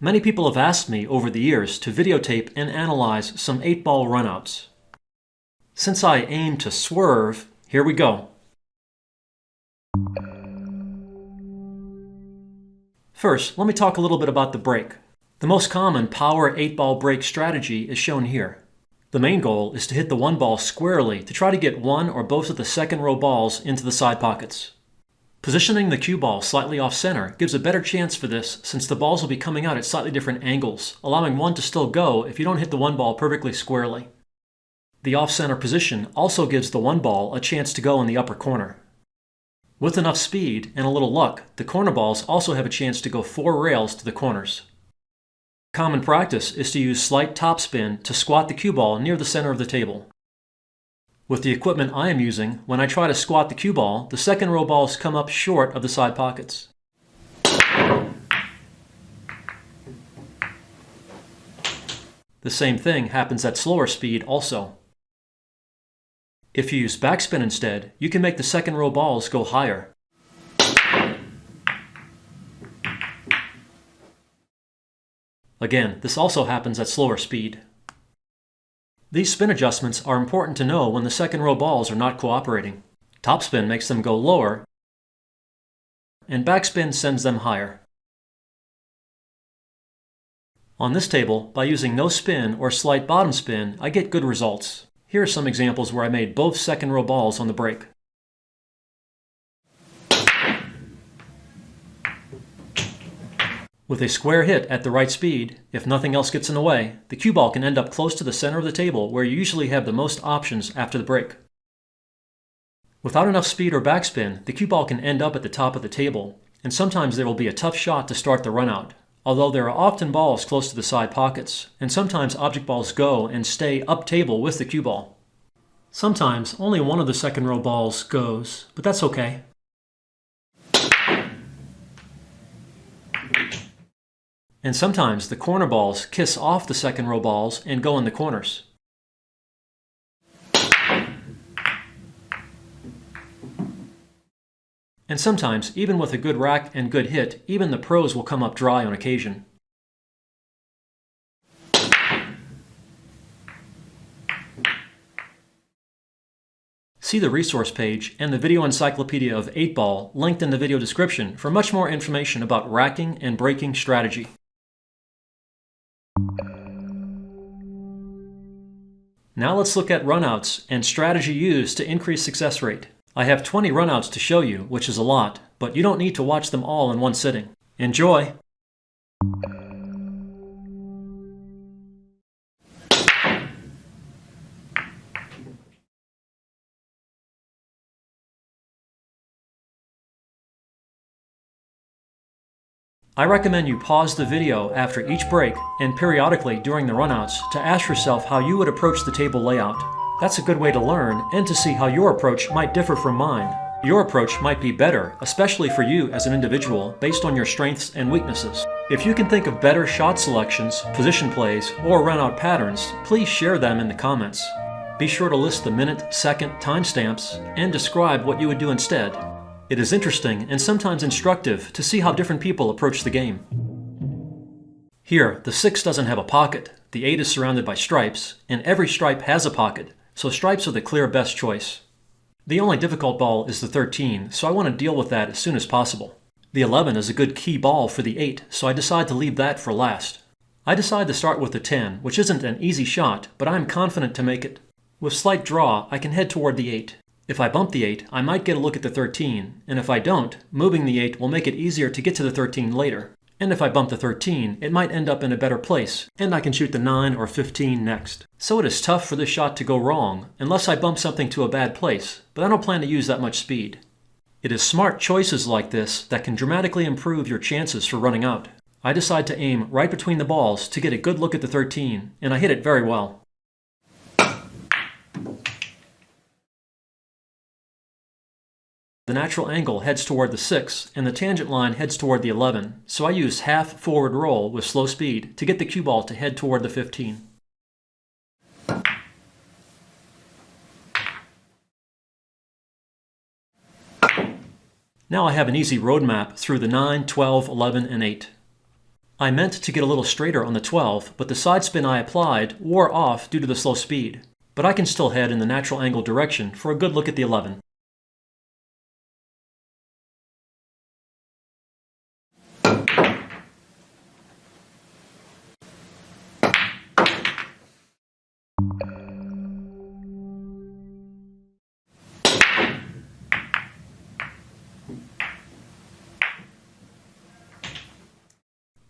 Many people have asked me over the years to videotape and analyze some 8-ball runouts. Since I aim to swerve, here we go. First, let me talk a little bit about the break. The most common power 8-ball break strategy is shown here. The main goal is to hit the 1 ball squarely to try to get one or both of the second row balls into the side pockets. Positioning the cue ball slightly off center gives a better chance for this, since the balls will be coming out at slightly different angles, allowing one to still go if you don't hit the 1 ball perfectly squarely. The off-center position also gives the 1 ball a chance to go in the upper corner. With enough speed and a little luck, the corner balls also have a chance to go 4 rails to the corners. Common practice is to use slight topspin to squat the cue ball near the center of the table. With the equipment I am using, when I try to squat the cue ball, the second row balls come up short of the side pockets. The same thing happens at slower speed also. If you use backspin instead, you can make the second row balls go higher. Again, this also happens at slower speed. These spin adjustments are important to know when the second row balls are not cooperating. Topspin makes them go lower, and backspin sends them higher. On this table, by using no spin or slight bottom spin, I get good results. Here are some examples where I made both second row balls on the break. With a square hit at the right speed, if nothing else gets in the way, the cue ball can end up close to the center of the table where you usually have the most options after the break. Without enough speed or backspin, the cue ball can end up at the top of the table, and sometimes there will be a tough shot to start the runout, although there are often balls close to the side pockets, and sometimes object balls go and stay up table with the cue ball. Sometimes only one of the second row balls goes, but that's okay. And sometimes the corner balls kiss off the second row balls and go in the corners. And sometimes, even with a good rack and good hit, even the pros will come up dry on occasion. See the resource page and the video encyclopedia of 8-ball linked in the video description for much more information about racking and breaking strategy. Now let's look at runouts and strategy used to increase success rate. I have 20 runouts to show you, which is a lot, but you don't need to watch them all in one sitting. Enjoy! I recommend you pause the video after each break and periodically during the runouts to ask yourself how you would approach the table layout. That's a good way to learn and to see how your approach might differ from mine. Your approach might be better, especially for you as an individual, based on your strengths and weaknesses. If you can think of better shot selections, position plays, or runout patterns, please share them in the comments. Be sure to list the minute, second timestamps and describe what you would do instead. It is interesting and sometimes instructive to see how different people approach the game. Here, the 6 doesn't have a pocket, the 8 is surrounded by stripes, and every stripe has a pocket, so stripes are the clear best choice. The only difficult ball is the 13, so I want to deal with that as soon as possible. The 11 is a good key ball for the 8, so I decide to leave that for last. I decide to start with the 10, which isn't an easy shot, but I am confident to make it. With slight draw, I can head toward the 8. If I bump the 8, I might get a look at the 13, and if I don't, moving the 8 will make it easier to get to the 13 later. And if I bump the 13, it might end up in a better place, and I can shoot the 9 or 15 next. So it is tough for this shot to go wrong, unless I bump something to a bad place, but I don't plan to use that much speed. It is smart choices like this that can dramatically improve your chances for running out. I decide to aim right between the balls to get a good look at the 13, and I hit it very well. The natural angle heads toward the 6, and the tangent line heads toward the 11, so I use half forward roll with slow speed to get the cue ball to head toward the 15. Now I have an easy road map through the 9, 12, 11, and 8. I meant to get a little straighter on the 12, but the side spin I applied wore off due to the slow speed. But I can still head in the natural angle direction for a good look at the 11.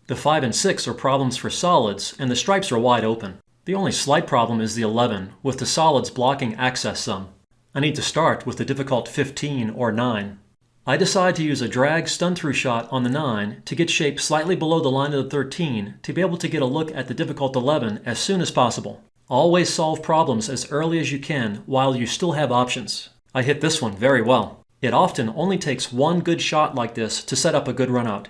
The 5 and 6 are problems for solids, and the stripes are wide open. The only slight problem is the 11, with the solids blocking access some. I need to start with the difficult 15 or 9. I decide to use a drag stun-through shot on the 9 to get shape slightly below the line of the 13 to be able to get a look at the difficult 11 as soon as possible. Always solve problems as early as you can while you still have options. I hit this one very well. It often only takes one good shot like this to set up a good run out.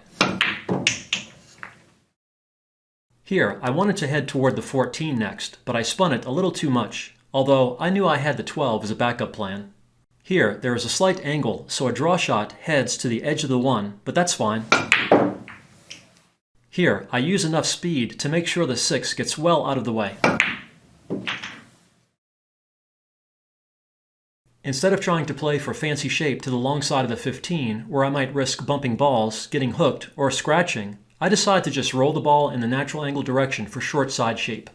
Here, I wanted to head toward the 14 next, but I spun it a little too much, although I knew I had the 12 as a backup plan. Here, there is a slight angle, so a draw shot heads to the edge of the 1, but that's fine. Here, I use enough speed to make sure the 6 gets well out of the way. Instead of trying to play for fancy shape to the long side of the 15, where I might risk bumping balls, getting hooked, or scratching, I decide to just roll the ball in the natural angle direction for short side shape.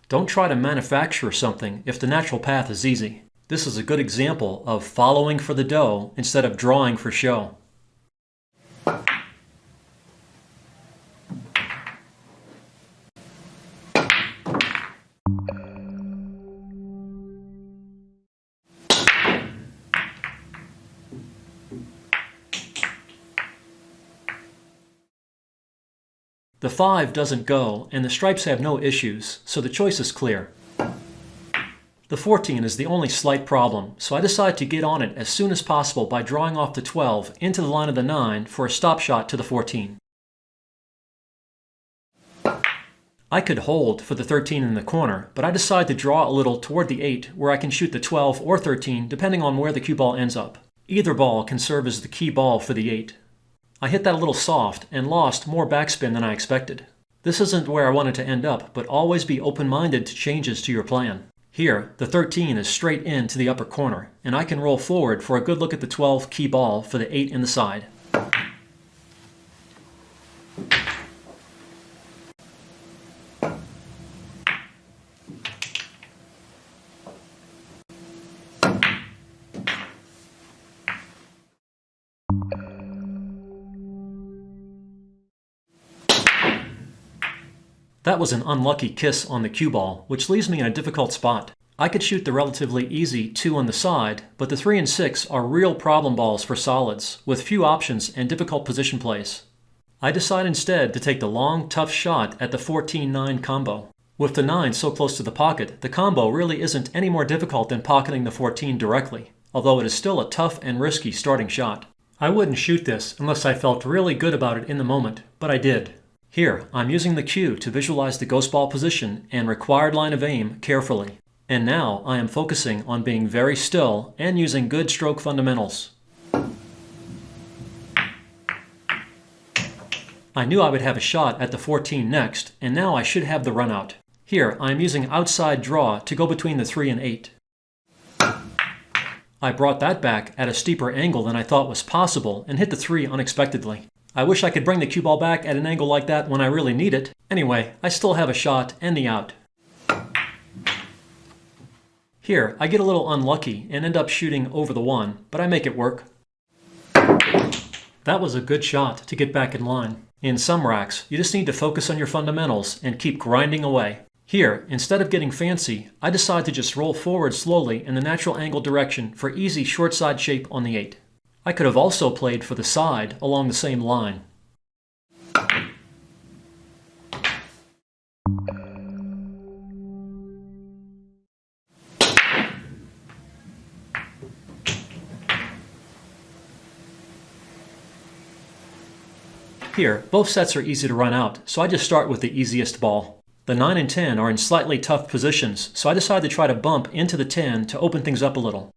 Don't try to manufacture something if the natural path is easy. This is a good example of following for the dough instead of drawing for show. The 5 doesn't go, and the stripes have no issues, so the choice is clear. The 14 is the only slight problem, so I decide to get on it as soon as possible by drawing off the 12 into the line of the 9 for a stop shot to the 14. I could hold for the 13 in the corner, but I decide to draw a little toward the 8 where I can shoot the 12 or 13 depending on where the cue ball ends up. Either ball can serve as the key ball for the 8. I hit that a little soft and lost more backspin than I expected. This isn't where I wanted to end up, but always be open-minded to changes to your plan. Here, the 13 is straight into the upper corner, and I can roll forward for a good look at the 12 key ball for the 8 in the side. That was an unlucky kiss on the cue ball, which leaves me in a difficult spot. I could shoot the relatively easy 2 on the side, but the 3 and 6 are real problem balls for solids, with few options and difficult position plays. I decide instead to take the long, tough shot at the 14-9 combo. With the 9 so close to the pocket, the combo really isn't any more difficult than pocketing the 14 directly, although it is still a tough and risky starting shot. I wouldn't shoot this unless I felt really good about it in the moment, but I did. Here, I'm using the cue to visualize the ghost ball position and required line of aim carefully. And now I am focusing on being very still and using good stroke fundamentals. I knew I would have a shot at the 14 next, and now I should have the run out. Here, I am using outside draw to go between the 3 and 8. I brought that back at a steeper angle than I thought was possible and hit the 3 unexpectedly. I wish I could bring the cue ball back at an angle like that when I really need it. Anyway, I still have a shot and the out. Here, I get a little unlucky and end up shooting over the 1, but I make it work. That was a good shot to get back in line. In some racks, you just need to focus on your fundamentals and keep grinding away. Here, instead of getting fancy, I decide to just roll forward slowly in the natural angle direction for easy short side shape on the 8. I could have also played for the side along the same line. Here, both sets are easy to run out, so I just start with the easiest ball. The 9 and 10 are in slightly tough positions, so I decide to try to bump into the 10 to open things up a little.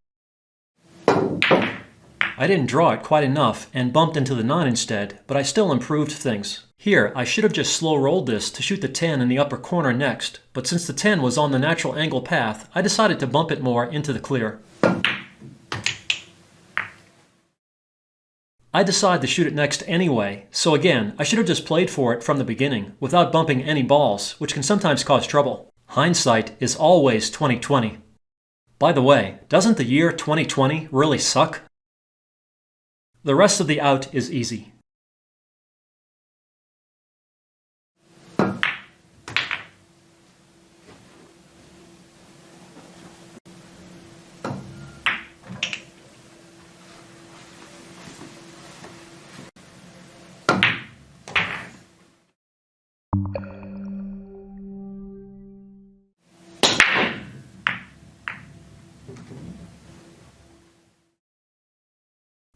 I didn't draw it quite enough and bumped into the 9 instead, but I still improved things. Here, I should have just slow rolled this to shoot the 10 in the upper corner next, but since the 10 was on the natural angle path, I decided to bump it more into the clear. I decided to shoot it next anyway, so again, I should have just played for it from the beginning, without bumping any balls, which can sometimes cause trouble. Hindsight is always 20/20. By the way, doesn't the year 2020 really suck? The rest of the out is easy.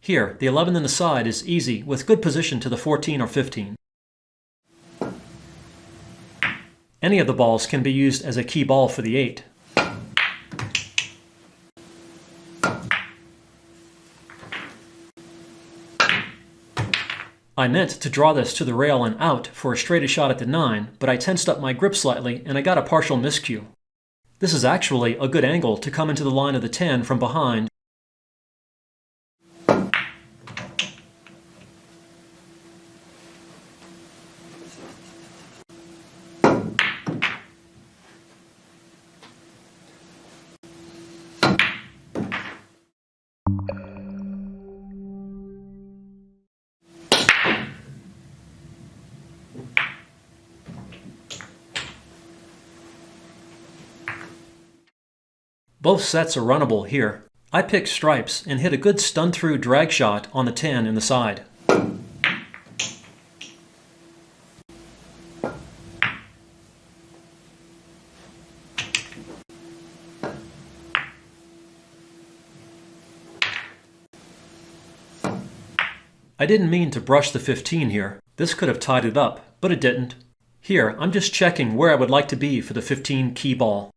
Here, the 11 in the side is easy with good position to the 14 or 15. Any of the balls can be used as a key ball for the 8. I meant to draw this to the rail and out for a straighter shot at the 9, but I tensed up my grip slightly and I got a partial miscue. This is actually a good angle to come into the line of the 10 from behind. Both sets are runnable here. I picked stripes and hit a good stun-through drag shot on the 10 in the side. I didn't mean to brush the 15 here. This could have tied it up, but it didn't. Here, I'm just checking where I would like to be for the 15 key ball.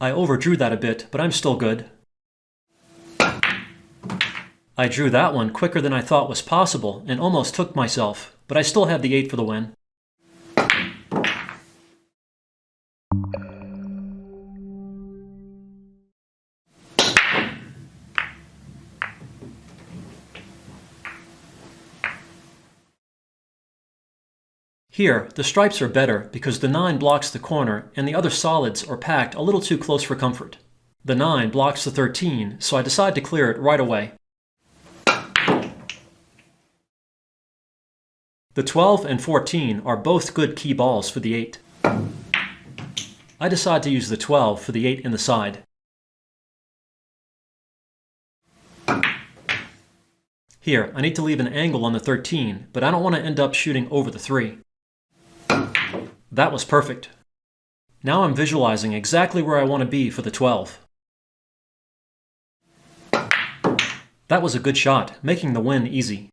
I overdrew that a bit, but I'm still good. I drew that one quicker than I thought was possible and almost took myself, but I still have the 8 for the win. Here, the stripes are better because the 9 blocks the corner and the other solids are packed a little too close for comfort. The 9 blocks the 13, so I decide to clear it right away. The 12 and 14 are both good key balls for the 8. I decide to use the 12 for the 8 in the side. Here, I need to leave an angle on the 13, but I don't want to end up shooting over the 3. That was perfect. Now I'm visualizing exactly where I want to be for the 12. That was a good shot, making the win easy.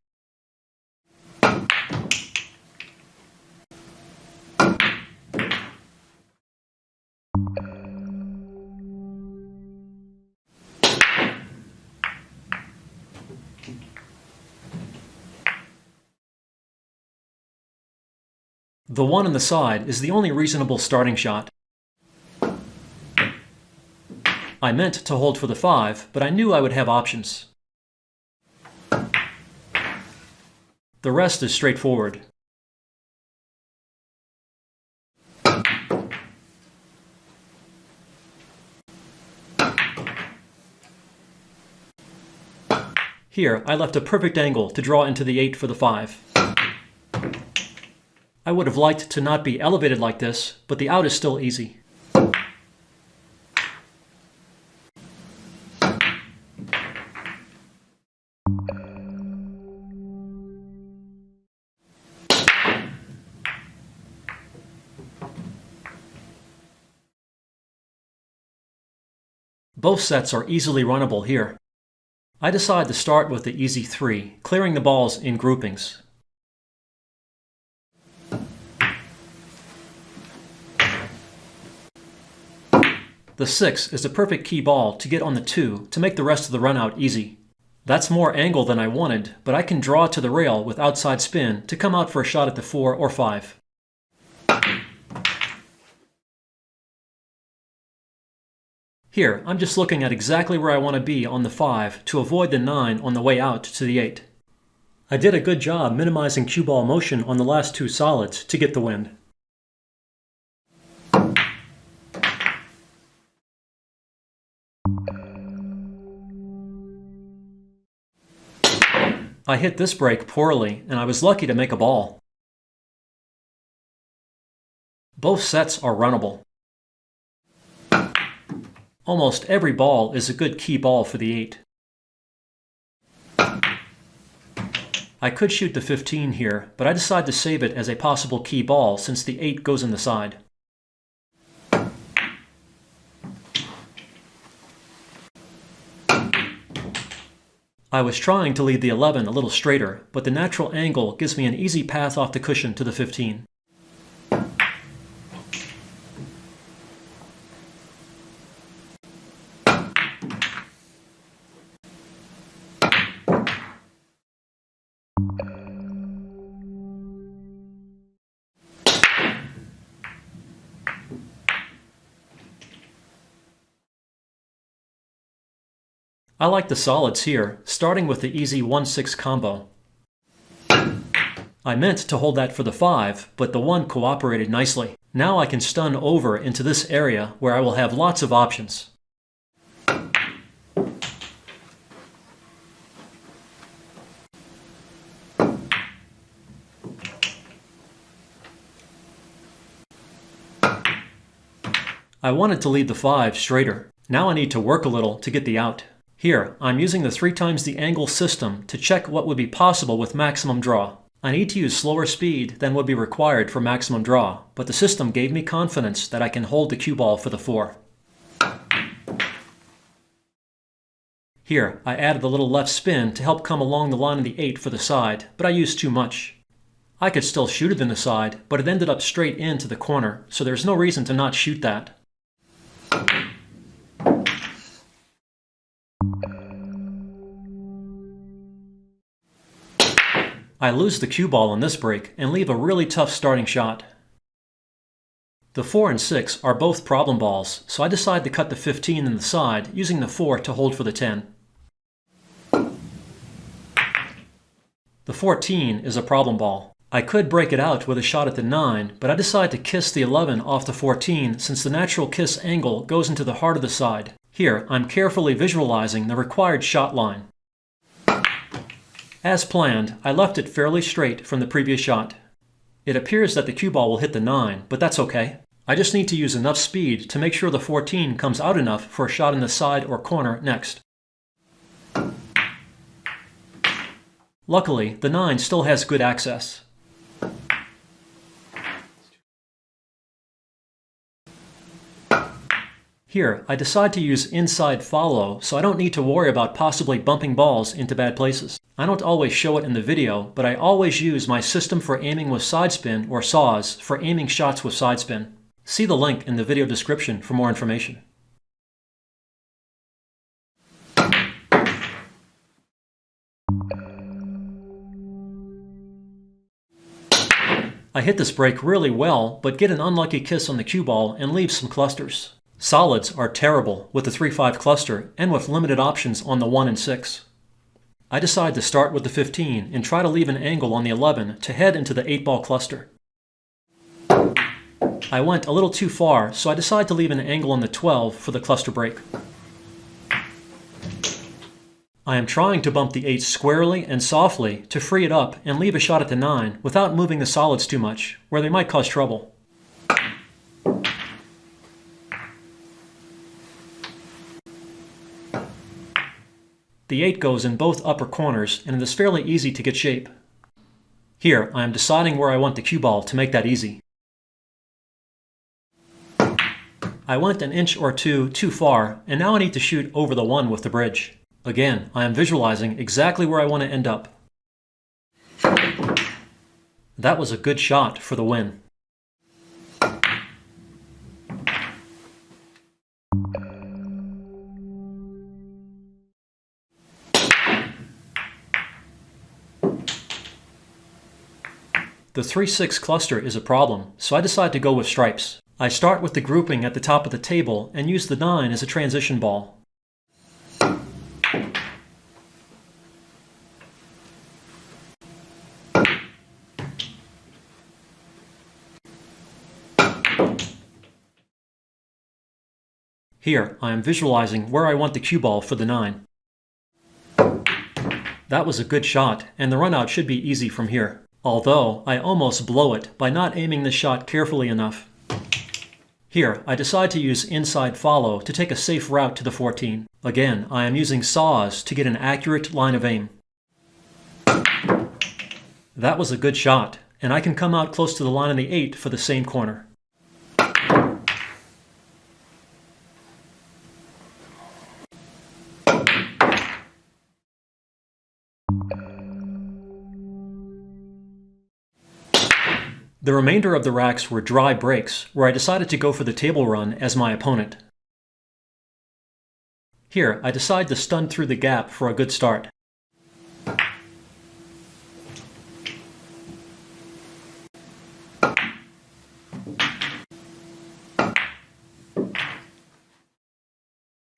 The 1 on the side is the only reasonable starting shot. I meant to hold for the 5, but I knew I would have options. The rest is straightforward. Here, I left a perfect angle to draw into the 8 for the 5. I would have liked to not be elevated like this, but the out is still easy. Both sets are easily runnable here. I decide to start with the easy 3, clearing the balls in groupings. The 6 is a perfect key ball to get on the 2 to make the rest of the run out easy. That's more angle than I wanted, but I can draw to the rail with outside spin to come out for a shot at the 4 or 5. Here, I'm just looking at exactly where I want to be on the 5 to avoid the 9 on the way out to the 8. I did a good job minimizing cue ball motion on the last 2 solids to get the wind. I hit this break poorly, and I was lucky to make a ball. Both sets are runnable. Almost every ball is a good key ball for the 8. I could shoot the 15 here, but I decided to save it as a possible key ball since the 8 goes in the side. I was trying to lead the 11 a little straighter, but the natural angle gives me an easy path off the cushion to the 15. I like the solids here, starting with the easy 1-6 combo. I meant to hold that for the 5, but the 1 cooperated nicely. Now I can stun over into this area where I will have lots of options. I wanted to lead the 5 straighter. Now I need to work a little to get the out. Here, I'm using the 3 times the angle system to check what would be possible with maximum draw. I need to use slower speed than would be required for maximum draw, but the system gave me confidence that I can hold the cue ball for the 4. Here, I added a little left spin to help come along the line of the 8 for the side, but I used too much. I could still shoot it in the side, but it ended up straight into the corner, so there's no reason to not shoot that. I lose the cue ball on this break and leave a really tough starting shot. The 4 and 6 are both problem balls, so I decide to cut the 15 in the side using the 4 to hold for the 10. The 14 is a problem ball. I could break it out with a shot at the 9, but I decide to kiss the 11 off the 14 since the natural kiss angle goes into the heart of the side. Here, I'm carefully visualizing the required shot line. As planned, I left it fairly straight from the previous shot. It appears that the cue ball will hit the 9, but that's okay. I just need to use enough speed to make sure the 14 comes out enough for a shot in the side or corner next. Luckily, the 9 still has good access. Here, I decide to use inside follow, so I don't need to worry about possibly bumping balls into bad places. I don't always show it in the video, but I always use my system for aiming with side spin, or saws, for aiming shots with side spin. See the link in the video description for more information. I hit this break really well, but get an unlucky kiss on the cue ball and leave some clusters. Solids are terrible with the 3-5 cluster and with limited options on the 1 and 6. I decide to start with the 15 and try to leave an angle on the 11 to head into the 8-ball cluster. I went a little too far, so I decide to leave an angle on the 12 for the cluster break. I am trying to bump the 8 squarely and softly to free it up and leave a shot at the 9 without moving the solids too much, where they might cause trouble. The 8 goes in both upper corners, and it is fairly easy to get shape. Here, I am deciding where I want the cue ball to make that easy. I went an inch or two too far, and now I need to shoot over the 1 with the bridge. Again, I am visualizing exactly where I want to end up. That was a good shot for the win. The 3-6 cluster is a problem, so I decide to go with stripes. I start with the grouping at the top of the table and use the 9 as a transition ball. Here, I am visualizing where I want the cue ball for the 9. That was a good shot, and the runout should be easy from here. Although, I almost blow it by not aiming the shot carefully enough. Here, I decide to use inside follow to take a safe route to the 14. Again, I am using saws to get an accurate line of aim. That was a good shot, and I can come out close to the line of the 8 for the same corner. The remainder of the racks were dry breaks, where I decided to go for the table run as my opponent. Here, I decide to stun through the gap for a good start.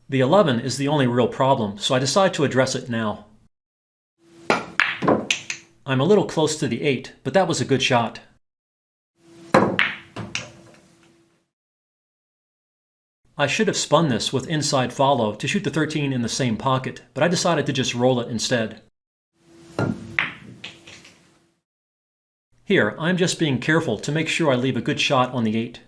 The 11 is the only real problem, so I decide to address it now. I'm a little close to the 8, but that was a good shot. I should have spun this with inside follow to shoot the 13 in the same pocket, but I decided to just roll it instead. Here, I'm just being careful to make sure I leave a good shot on the 8.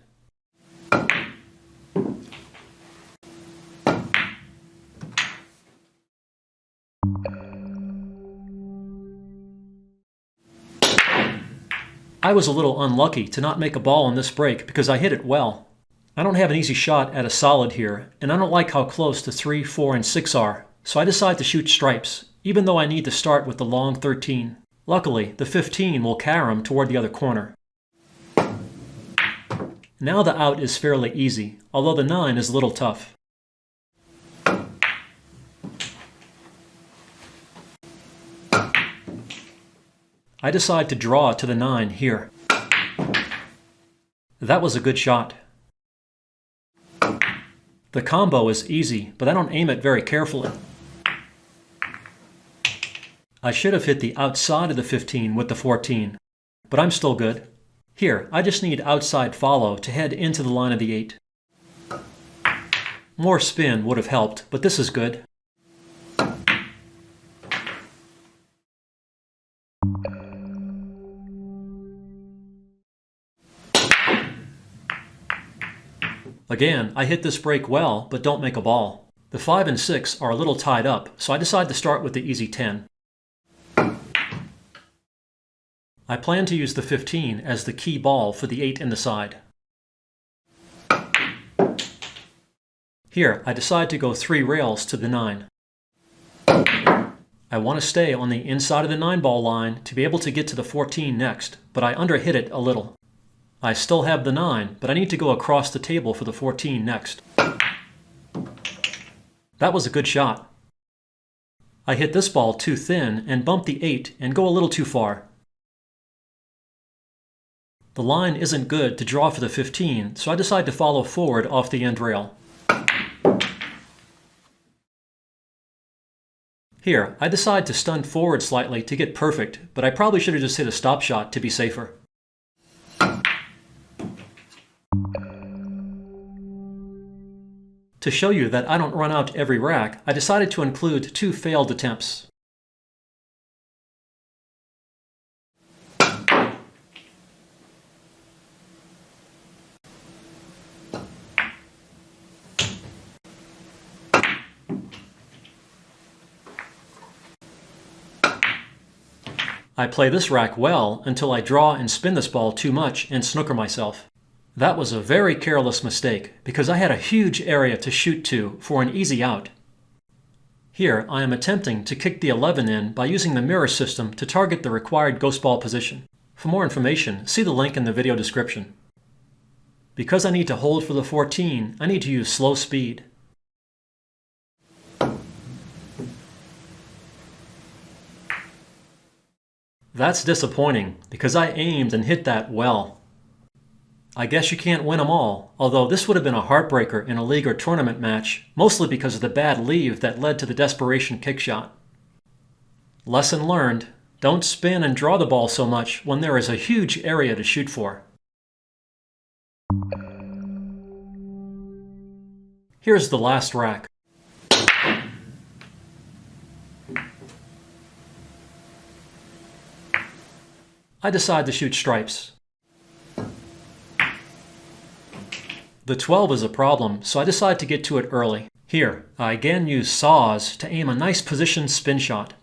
I was a little unlucky to not make a ball on this break because I hit it well. I don't have an easy shot at a solid here, and I don't like how close the 3, 4, and 6 are, so I decide to shoot stripes, even though I need to start with the long 13. Luckily, the 15 will carom toward the other corner. Now the out is fairly easy, although the 9 is a little tough. I decide to draw to the 9 here. That was a good shot. The combo is easy, but I don't aim it very carefully. I should have hit the outside of the 15 with the 14, but I'm still good. Here, I just need outside follow to head into the line of the 8. More spin would have helped, but this is good. Again, I hit this break well, but don't make a ball. The 5 and 6 are a little tied up, so I decide to start with the easy 10. I plan to use the 15 as the key ball for the 8 in the side. Here, I decide to go 3 rails to the 9. I want to stay on the inside of the 9 ball line to be able to get to the 14 next, but I underhit it a little. I still have the 9, but I need to go across the table for the 14 next. That was a good shot. I hit this ball too thin and bump the 8 and go a little too far. The line isn't good to draw for the 15, so I decide to follow forward off the end rail. Here, I decide to stun forward slightly to get perfect, but I probably should have just hit a stop shot to be safer. To show you that I don't run out every rack, I decided to include 2 failed attempts. I play this rack well until I draw and spin this ball too much and snooker myself. That was a very careless mistake because I had a huge area to shoot to for an easy out. Here I am attempting to kick the 11 in by using the mirror system to target the required ghost ball position. For more information, see the link in the video description. Because I need to hold for the 14, I need to use slow speed. That's disappointing, because I aimed and hit that well. I guess you can't win them all, although this would have been a heartbreaker in a league or tournament match, mostly because of the bad leave that led to the desperation kick shot. Lesson learned: don't spin and draw the ball so much when there is a huge area to shoot for. Here's the last rack. I decide to shoot stripes. The 12 is a problem, so I decide to get to it early. Here, I again use saws to aim a nice positioned spin shot.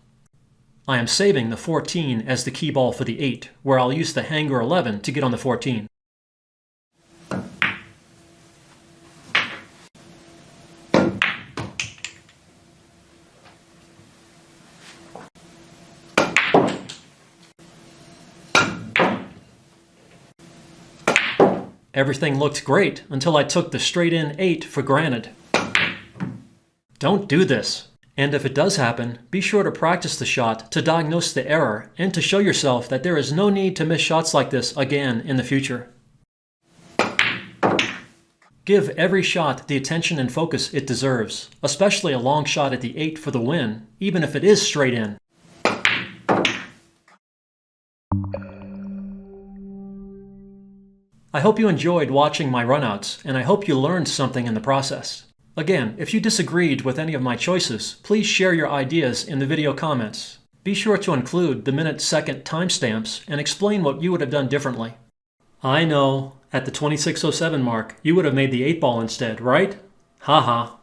I am saving the 14 as the key ball for the 8, where I'll use the hanger 11 to get on the 14. Everything looked great until I took the straight-in 8 for granted. Don't do this. And if it does happen, be sure to practice the shot to diagnose the error and to show yourself that there is no need to miss shots like this again in the future. Give every shot the attention and focus it deserves, especially a long shot at the 8 for the win, even if it is straight in. I hope you enjoyed watching my runouts, and I hope you learned something in the process. Again, if you disagreed with any of my choices, please share your ideas in the video comments. Be sure to include the minute-second timestamps and explain what you would have done differently. I know, at the 26:07 mark, you would have made the 8-ball instead, right? Haha.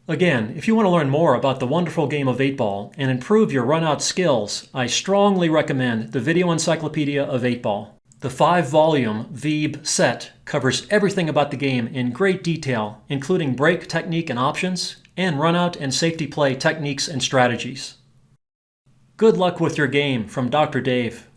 Again, if you want to learn more about the wonderful game of 8-ball and improve your runout skills, I strongly recommend the Video Encyclopedia of 8-ball. The 5-volume VEEB set covers everything about the game in great detail, including break technique and options, and runout and safety play techniques and strategies. Good luck with your game from Dr. Dave.